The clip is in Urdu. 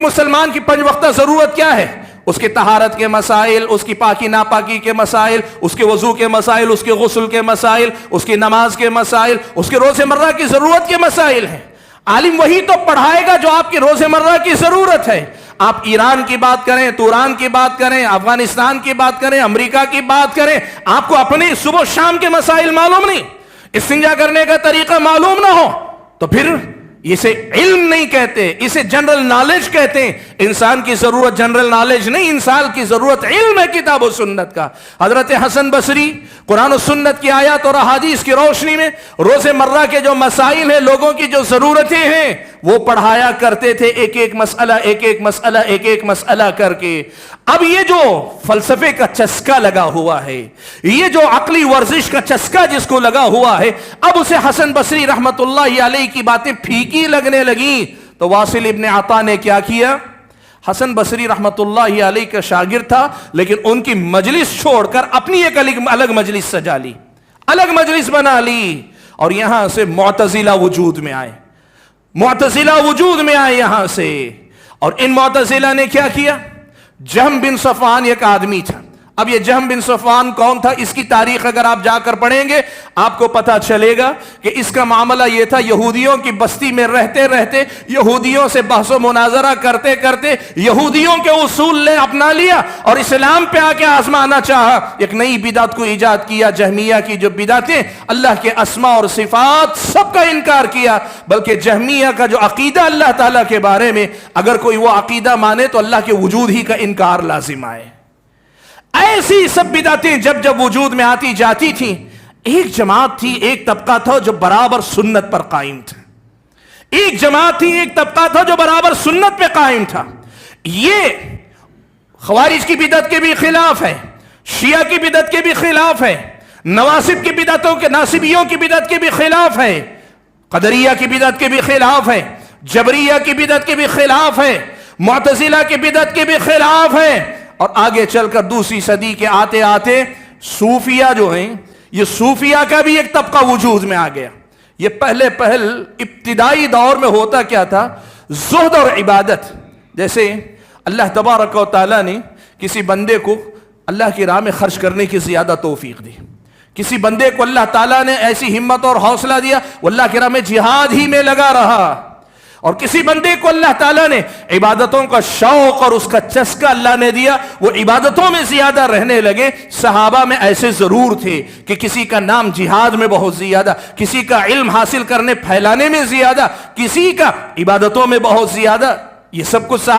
مسلمان کی پنج وقتہ ضرورت کیا ہے؟ اس کی طہارت کے مسائل، اس کی پاکی ناپاکی کے مسائل، اس کے وضو کے مسائل، اس کے غسل کے مسائل، اس کی نماز کے مسائل، اس کے روز مرہ کی ضرورت کے مسائل ہیں۔ عالم وہی تو پڑھائے گا جو آپ کی روز مرہ کی ضرورت ہے۔ آپ ایران کی بات کریں، توران کی بات کریں، افغانستان کی بات کریں، امریکہ کی بات کریں، آپ کو اپنے صبح و شام کے مسائل معلوم نہیں، استنجا کرنے کا طریقہ معلوم نہ ہو تو پھر اسے علم نہیں کہتے، اسے جنرل نالج کہتے ہیں۔ انسان کی ضرورت جنرل نالج نہیں، انسان کی ضرورت علم ہے کتاب و سنت کا۔ حضرت حسن بصری قرآن و سنت کی آیات اور احادیث کی روشنی میں روز مرہ کے جو مسائل ہیں، لوگوں کی جو ضرورتیں ہیں، وہ پڑھایا کرتے تھے، ایک ایک مسئلہ ایک ایک مسئلہ ایک ایک مسئلہ کر کے۔ اب یہ جو فلسفے کا چسکا لگا ہوا ہے، یہ جو عقلی ورزش کا چسکا جس کو لگا ہوا ہے، اب اسے حسن بصری رحمت اللہ علیہ کی باتیں پھیکی لگنے لگیں تو واصل ابن عطا نے کیا کیا؟ حسن بصری رحمت اللہ علیہ کا شاگرد تھا، لیکن ان کی مجلس چھوڑ کر اپنی ایک الگ مجلس سجا لی، الگ مجلس بنا لی، اور یہاں سے معتزلہ وجود میں آئے، معتزلہ وجود میں آئے یہاں سے۔ اور ان معتزلہ نے کیا کیا؟ جہم بن صفوان ایک آدمی تھا۔ اب یہ جہم بن صفوان کون تھا؟ اس کی تاریخ اگر آپ جا کر پڑھیں گے آپ کو پتا چلے گا کہ اس کا معاملہ یہ تھا، یہودیوں کی بستی میں رہتے رہتے، یہودیوں سے بحث و مناظرہ کرتے کرتے یہودیوں کے اصول نے اپنا لیا اور اسلام پہ آ کے آزمانا چاہا، ایک نئی بدعت کو ایجاد کیا۔ جہمیہ کی جو بدعتیں، اللہ کے اسماء اور صفات سب کا انکار کیا، بلکہ جہمیہ کا جو عقیدہ اللہ تعالیٰ کے بارے میں، اگر کوئی وہ عقیدہ مانے تو اللہ کے وجود ہی کا انکار لازم آئے۔ ایسی سب بدعتیں جب جب وجود میں آتی جاتی تھیں، ایک جماعت تھی، ایک طبقہ تھا جو برابر سنت پر قائم تھا۔ ایک جماعت تھی، ایک طبقہ تھا جو برابر سنت پہ قائم تھا۔ یہ خوارج کی بدعت کے بھی خلاف ہے، شیعہ کی بدعت کے بھی خلاف ہے، نواسب کی بدعتوں کے، ناصبیوں کی بدعت کے بھی خلاف ہے، قدریہ کی بدعت کے بھی خلاف ہے، جبریہ کی بدعت کے بھی خلاف ہے، معتزلہ کی بدعت کے بھی خلاف ہے۔ اور آگے چل کر دوسری صدی کے آتے آتے صوفیہ جو ہیں، یہ صوفیہ کا بھی ایک طبقہ وجود میں آ گیا۔ یہ پہل ابتدائی دور میں ہوتا کیا تھا؟ زہد اور عبادت۔ جیسے اللہ تبارک و تعالیٰ نے کسی بندے کو اللہ کی راہ میں خرچ کرنے کی زیادہ توفیق دی، کسی بندے کو اللہ تعالیٰ نے ایسی ہمت اور حوصلہ دیا وہ اللہ کی راہ میں جہاد ہی میں لگا رہا، اور کسی بندے کو اللہ تعالیٰ نے عبادتوں کا شوق اور اس کا چسکا اللہ نے دیا، وہ عبادتوں میں زیادہ رہنے لگے۔ صحابہ میں ایسے ضرور تھے کہ کسی کا نام جہاد میں بہت زیادہ، کسی کا علم حاصل کرنے پھیلانے میں زیادہ، کسی کا عبادتوں میں بہت زیادہ، یہ سب کچھ